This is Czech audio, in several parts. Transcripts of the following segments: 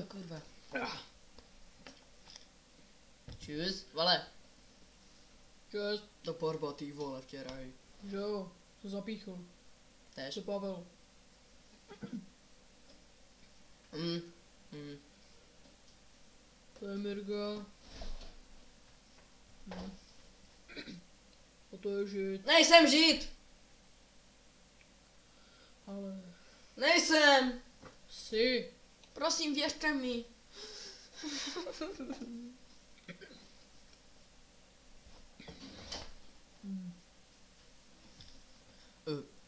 Kurva. Čus, vale. Čest. To porba, ty vole, včeraj. Že jo, to zapíchl. Tež. Co Pavel. To je Mirga. A to je žid. Nejsem žid! Ale... Nejsem! Jsi. Prosím, věřte mi.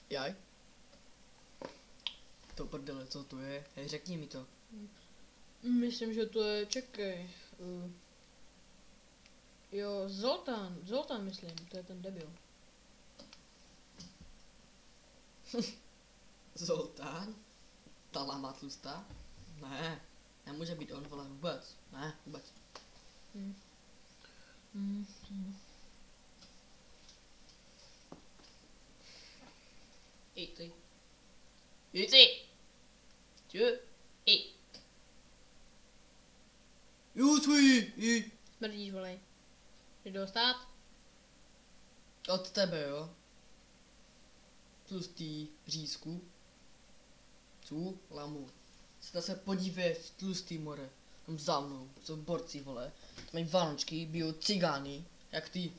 Jaj? To prdele, co to je? Hej, řekni mi to. Myslím, že to je, čekej. Jo, Zoltán myslím, to je ten debil. Zoltán? Ta lama tlustá? Ne, nemůže být on, vole, vůbec. Ne, vůbec. Jdi. Jdi. Jdi. Jdi. Smrdíš, volej. Jdi dostat? Od tebe, jo? Tlustý řízku. Tu lamu. Se podívej v tlustý more. Tam za mnou, jsou borci, vole. Tam mají vánočky, bijou cigány, jak ty.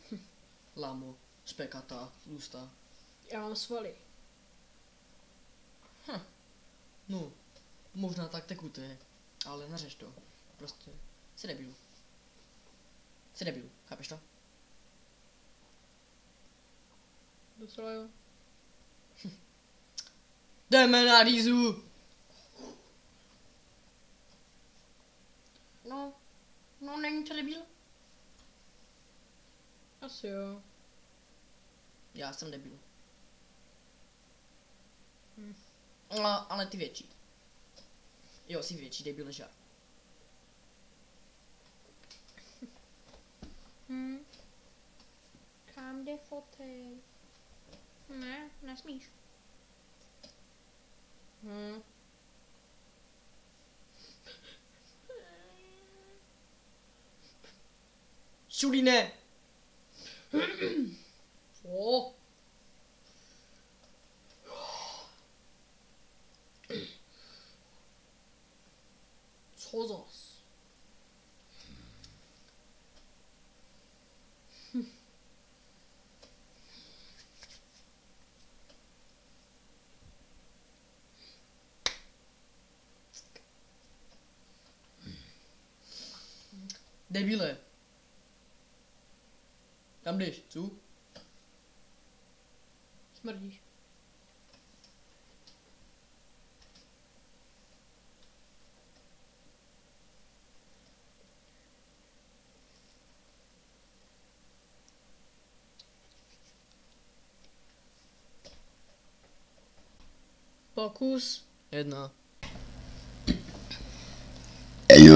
Lamo, špekatá, tlustá. Já mám svaly. No, možná tak tekuté, ale neřeš to. Prostě, jsi debil. Jsi debil, chápeš to? Docela jo. Jdeme na rýzu! No, není to debil? Asi jo. Já jsem debil. No, ale ty větší. Jo, jsi větší debil než já. Kam jde fotel? Ne, nesmíš. Šulíne! Co? Co zas? Debile. Kam jdeš, co? Smrdíš. Pokus. Jedna. Ej,